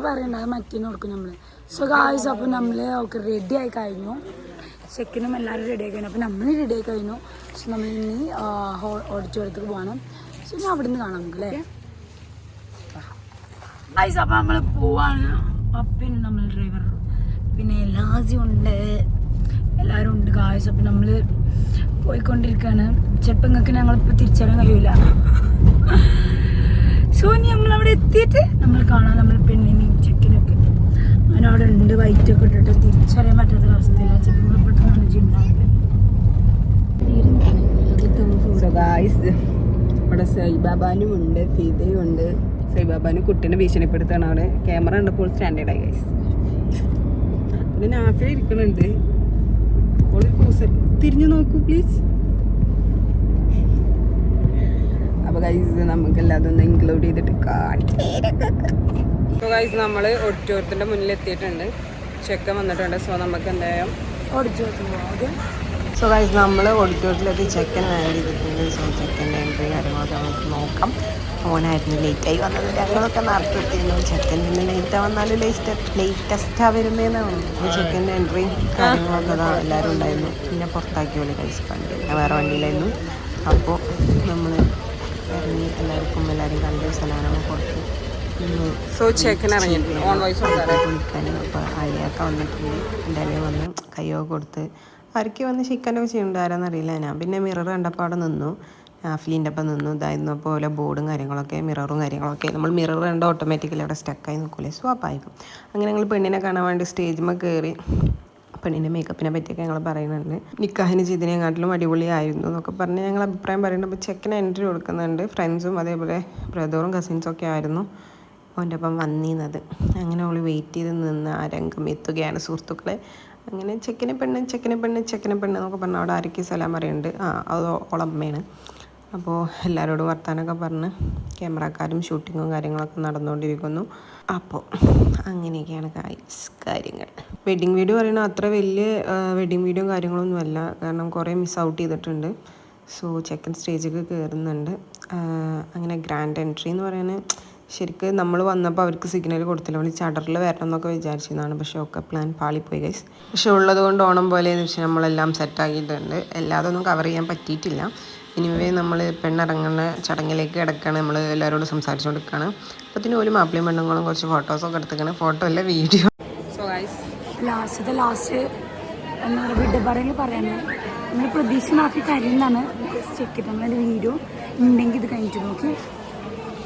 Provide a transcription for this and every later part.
പറയണ്ട മറ്റേന്ന് കൊടുക്കും നമ്മൾ. സോ ഗായ്സ് അപ്പോൾ നമ്മൾ ഒക്കെ റെഡി ആയി കഴിഞ്ഞു. ചെക്കനും എല്ലാവരും റെഡി ആയി കഴിഞ്ഞു. അപ്പോൾ നമ്മൾ റെഡി ആയി കഴിഞ്ഞു. സോ നമ്മൾ ഇനി ഓഡിറ്റോറിയത്തേക്ക് പോകണം. സോ ഞാൻ അവിടെ നിന്ന് കാണാം നമുക്ക് അല്ലേ ഗായ്സ്. അപ്പോൾ നമ്മൾ പോവാണ്. പപ്പയും നമ്മൾ ഡ്രൈവർ പിന്നെ ലാസി ഉണ്ട്, എല്ലാവരും ഉണ്ട് ഗായ്സ്. അപ്പം നമ്മൾ പോയിക്കൊണ്ടിരിക്കുകയാണ്. ചിലപ്പോൾ നിങ്ങൾക്ക് ഞങ്ങളിപ്പോൾ തിരിച്ചറിയാൻ കഴിയൂല. സോ ഇനി നമ്മളവിടെ എത്തിയിട്ട് നമ്മൾ കാണാം നമ്മൾ പെണ്ണിനെയും ചെക്കനൊക്കെ. അവനവിടെ ഉണ്ട് വൈറ്റൊക്കെ ഇട്ടിട്ട് തിരിച്ചറിയാൻ പറ്റാത്തൊരവസ്ഥയില്ല. ചിലപ്പോൾ പെട്ടെന്നാണ് ജിണ്ടാവുന്നത്. ഇവിടെ സൈബാബാനും ഉണ്ട്, ഫീദയും ഉണ്ട്. സൈബാബാനും കുട്ടീനെ ഭീഷണിപ്പെടുത്താണ് അവിടെ. ക്യാമറ ഉണ്ടപ്പോൾ സ്റ്റാൻഡേർഡായി ഗൈസ്. പിന്നെ നാഫില ഇരിക്കണുണ്ട്. തിരിഞ്ഞു നോക്കൂ പ്ലീസ്. അപ്പൊ ഗൈസ് നമുക്കെല്ലാം ഒന്ന് ഇൻക്ലൂഡ് ചെയ്തിട്ട് കാണിച്ചു. ഗൈസ് നമ്മൾ ഓഡിറ്റോറിയത്തിന്റെ മുന്നിൽ എത്തിയിട്ടുണ്ട്. ചെക്കൻ വന്നിട്ടുണ്ട്. സോ നമുക്ക് എന്തായാലും ഓഡിറ്റോറിയത്തിൽ പോകാം. സോ ഗൈസ് നമ്മൾ ഓഡിറ്റോറിയത്തിലെത്തി ചെക്കൻ ലാൻഡ് ചെയ്തിട്ടുണ്ട്. സോ ചെക്കൻ്റെ എൻട്രി കാര്യങ്ങളൊക്കെ നമുക്ക് നോക്കാം. ഓനായിരുന്നു ലേറ്റായി വന്നത്. ഞങ്ങളൊക്കെ നടത്തിയിരുന്നു. ചെക്കൻ നിന്ന് ലേറ്റ് വന്നാലും ലേറ്റസ്റ്റാണ് വരുന്നതെന്നാണ്. അപ്പോൾ ചെക്കൻ്റെ എൻട്രി കാര്യങ്ങളൊക്കെ അതാ എല്ലാവരും ഉണ്ടായിരുന്നു. പിന്നെ പുറത്താക്കി പോലെ കഴിച്ച് വണ്ടി പിന്നെ വേറെ വണ്ടിയിലായിരുന്നു. അപ്പോൾ നമ്മൾ ഇറങ്ങി എല്ലാവരും കണ്ട് സലാമൊക്കെ കൊടുത്തു. സോ ചെക്കൻ ഇറങ്ങിയിട്ടുണ്ട് കുളിക്കാൻ. അപ്പോൾ അളിയൊക്കെ വന്നിട്ടുണ്ട്. എൻ്റെ അളിയെ വന്ന് കയ്യൊക്കെ കൊടുത്ത് ആർക്ക് വന്ന് ചിക്കനൊക്കെ ചെയ്യുന്നുണ്ട് ആരാന്നറിയില്ല. ഞാൻ പിന്നെ മിറർ കണ്ടപ്പോൾ അവിടെ നിന്നു. നാഫിലിൻ്റെ ഒപ്പം നിന്നു. ഇതായിരുന്നു പോലെ ബോർഡും കാര്യങ്ങളൊക്കെ മിററും കാര്യങ്ങളൊക്കെ. നമ്മൾ മിറർ കണ്ട് ഓട്ടോമാറ്റിക്കലി അവിടെ സ്റ്റക്കായി നിൽക്കില്ലേ, സ്വാപ്പായിരിക്കും. അങ്ങനെ ഞങ്ങൾ പെണ്ണിനെ കാണാൻ വേണ്ടി സ്റ്റേജിൽ കയറി പെണ്ണിൻ്റെ മേക്കപ്പിനെ പറ്റിയൊക്കെ ഞങ്ങൾ പറയുന്നുണ്ട്. നിക്കാഹിന് ചെയ്തതിനെക്കാട്ടിലും അടിപൊളിയായിരുന്നു എന്നൊക്കെ പറഞ്ഞ് ഞങ്ങൾ അഭിപ്രായം പറയുന്നുണ്ട്. അപ്പോൾ ചെക്കന് എൻട്രി കൊടുക്കുന്നുണ്ട്. ഫ്രണ്ട്സും അതേപോലെ ബ്രദറും കസിൻസും ഒക്കെ ആയിരുന്നു അവൻ്റെ ഒപ്പം വന്നിരുന്നത്. അങ്ങനെ അവൾ വെയിറ്റ് ചെയ്ത് നിന്ന് ആ രംഗം എത്തുകയാണ് സുഹൃത്തുക്കളെ. അങ്ങനെ ചെക്കനെ പെണ്ണ് എന്നൊക്കെ പറഞ്ഞാൽ അവിടെ ആരൊക്കെ സലാം പറയുന്നുണ്ട്. അത് ഓളമ്മയാണ്. അപ്പോൾ എല്ലാവരോടും വർത്താനമൊക്കെ പറഞ്ഞ് ക്യാമറക്കാരും ഷൂട്ടിങ്ങും കാര്യങ്ങളൊക്കെ നടന്നുകൊണ്ടിരിക്കുന്നു. അപ്പോൾ അങ്ങനെയൊക്കെയാണ് കാര്യങ്ങൾ. വെഡ്ഡിങ് വീഡിയോ പറയുന്നത് അത്ര വലിയ വെഡ്ഡിങ് വീഡിയോ കാര്യങ്ങളൊന്നുമല്ല. കാരണം കുറേ മിസ് ഔട്ട് ചെയ്തിട്ടുണ്ട്. സോ ചെക്കൻ സ്റ്റേജിൽ കയറുന്നുണ്ട്. അങ്ങനെ ഗ്രാൻഡ് എൻട്രി എന്ന് പറയുന്നത് ശരിക്കും നമ്മൾ വന്നപ്പോൾ അവർക്ക് സിഗ്നൽ കൊടുത്തില്ല. അവൾ ചടറിൽ വരണം എന്നൊക്കെ വിചാരിച്ചതാണ്. പക്ഷേ ഒക്കെ പ്ലാൻ പാളിപ്പോയി ഗൈസ്. പക്ഷെ ഉള്ളത് കൊണ്ട് ഓണം പോലെയെന്ന് വെച്ചാൽ നമ്മളെല്ലാം സെറ്റാക്കിയിട്ടുണ്ട്. എല്ലാതൊന്നും കവർ ചെയ്യാൻ പറ്റിയിട്ടില്ല. ഇനിവേ നമ്മൾ പെണ്ണിറങ്ങുന്ന ചടങ്ങിലേക്ക് കിടക്കുകയാണ്. നമ്മൾ എല്ലാവരോടും സംസാരിച്ചുകൊണ്ടിരിക്കുകയാണ്. അപ്പോഴത്തേനും ഒരു മാപ്പിളയും പെണ്ണുങ്ങളും കുറച്ച് ഫോട്ടോസൊക്കെ എടുത്തിരിക്കണം. ഫോട്ടോ അല്ല വീഡിയോ. സോ ഗൈസ് ലാസ്റ്റ് എന്താ പറയുക വീഡിയോ പറയുന്നത് നമ്മൾ പ്രതീക്ഷ നാഫി കരയുന്നതാണ് ചെക്ക് ചെയ്ത് നമ്മളതിൻ്റെ വീഡിയോ ഉണ്ടെങ്കിൽ ഇത് കഴിഞ്ഞിട്ട് നോക്കി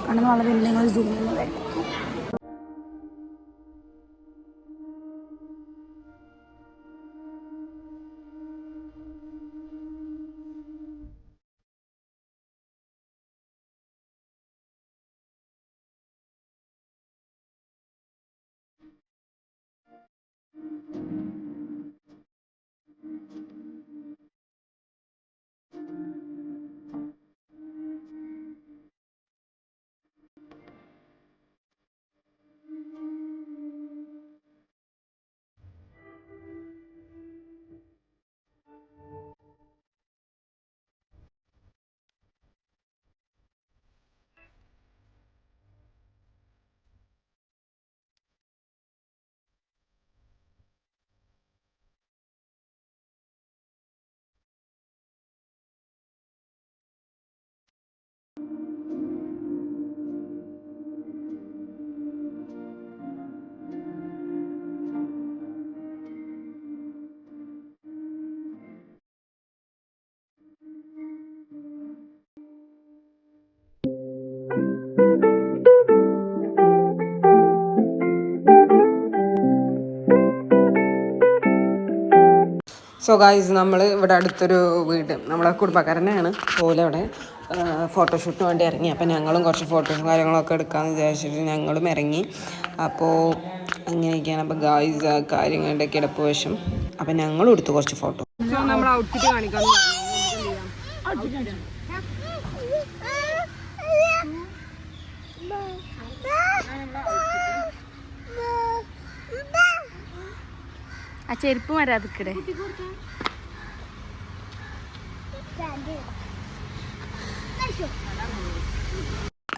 കാരണം വളരെ നിങ്ങൾ സൂം ചെയ്യുന്നതായിരിക്കും. സോ ഗൈസ് നമ്മൾ ഇവിടെ അടുത്തൊരു വീട് നമ്മളെ കുടുംബക്കാരനെയാണ് പോലെ അവിടെ ഫോട്ടോഷൂട്ടിന് വേണ്ടി ഇറങ്ങി. അപ്പോൾ ഞങ്ങളും കുറച്ച് ഫോട്ടോസും കാര്യങ്ങളൊക്കെ എടുക്കാമെന്ന് വിചാരിച്ചിട്ട് ഞങ്ങളും ഇറങ്ങി. അപ്പോൾ അങ്ങനെയൊക്കെയാണ്. അപ്പോൾ ഗൈസ് കാര്യങ്ങളുടെ കിടപ്പ് വശം. അപ്പോൾ ഞങ്ങളും എടുത്തു കുറച്ച് ഫോട്ടോ. നമ്മൾ ഔട്ട്ഫിറ്റ് കാണിക്കാമെന്ന് പറഞ്ഞു. ആ ചെരുപ്പ് വരാതിക്കടെ.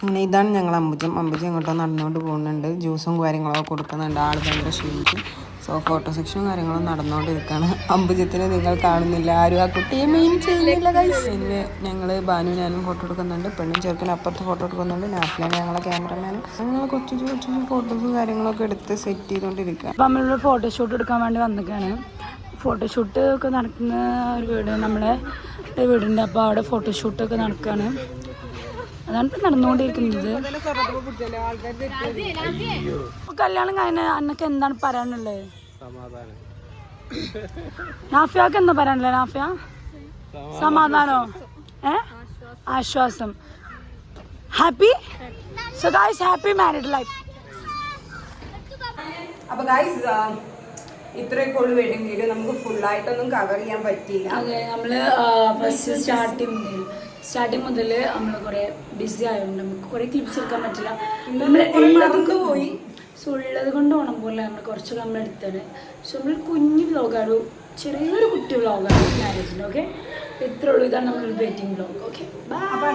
അങ്ങനെ ഇതാണ് ഞങ്ങൾ അമ്പുജം എങ്ങോട്ടോ നടന്നുകൊണ്ട് പോകുന്നുണ്ട്. ജ്യൂസും കാര്യങ്ങളൊക്കെ കൊടുക്കുന്നുണ്ട്. ആൾ ഭയങ്കര ക്ഷീണിച്ചു. സോ ഫോട്ടോ സെക്ഷനും കാര്യങ്ങളും നടന്നുകൊണ്ടിരിക്കുകയാണ്. അമ്പുജത്തിന് നിങ്ങൾ കാണുന്നില്ല, ആരും ആ കുട്ടിയെ മെയിൻ ചെയ്യുന്നില്ല. എനിവേ ഞങ്ങൾ ബാനു ഞാനും ഫോട്ടോ എടുക്കുന്നുണ്ട്. പെണ്ണും ചെറുക്കനും അപ്പുറത്ത് ഫോട്ടോ എടുക്കുന്നുണ്ട്. നാട്ടിലാണ് ഞങ്ങളെ ക്യാമറമാനും. ഞങ്ങൾ കുറച്ച് ഫോട്ടോസും കാര്യങ്ങളൊക്കെ എടുത്ത് സെറ്റ് ചെയ്തുകൊണ്ടിരിക്കുക. അപ്പം നമ്മളിവിടെ ഫോട്ടോഷൂട്ട് എടുക്കാൻ വേണ്ടി വന്നിട്ടാണ്. ഫോട്ടോഷൂട്ട് ഒക്കെ നടക്കുന്ന ഒരു വീട്, നമ്മളെ വീടുണ്ട്. അപ്പോൾ അവിടെ ഫോട്ടോഷൂട്ടൊക്കെ നടക്കുകയാണ്. അതാണ് ഇപ്പം നടന്നുകൊണ്ടിരിക്കുന്നത്. കല്യാണം കഴിഞ്ഞ അന്നൊക്കെ എന്താണ് പറയാനുള്ളത്? നാഫിയാക്ക് എന്താ പറയാനുള്ളത്? നാഫിയ സമാധാനോ ആശ്വാസം. Happy. So guys, happy married life. അപ്പോൾ ഗൈസ് ഇത്രയൊക്കെ ഉള്ളു വെഡിങ് വീഡിയോ. നമുക്ക് ഫുള്ളായിട്ടൊന്നും കവർ ചെയ്യാൻ പറ്റിയില്ല. അതെ, നമ്മൾ ഫസ്റ്റ് സ്റ്റാർട്ടിങ് മുതൽ നമ്മൾ കുറേ ബിസി ആയതുകൊണ്ട് നമുക്ക് കുറേ ക്ലിപ്സ് എടുക്കാൻ പറ്റില്ല. നമ്മൾ ഉള്ളത് പോയി. സോ ഉള്ളത് കൊണ്ട് ഓണം പോലെ നമ്മൾ കുറച്ചൊക്കെ നമ്മൾ എടുത്തത്. സോ നമ്മൾ കുഞ്ഞു വ്ലോഗാണ്, ചെറിയൊരു കുട്ടി വ്ലോഗാണ് മാരേജിൻ്റെ. ഓക്കെ, ഇത്രയുള്ളൂ. ഇതാണ് നമ്മളൊരു വെഡിങ് വ്ലോഗ്. Okay, by.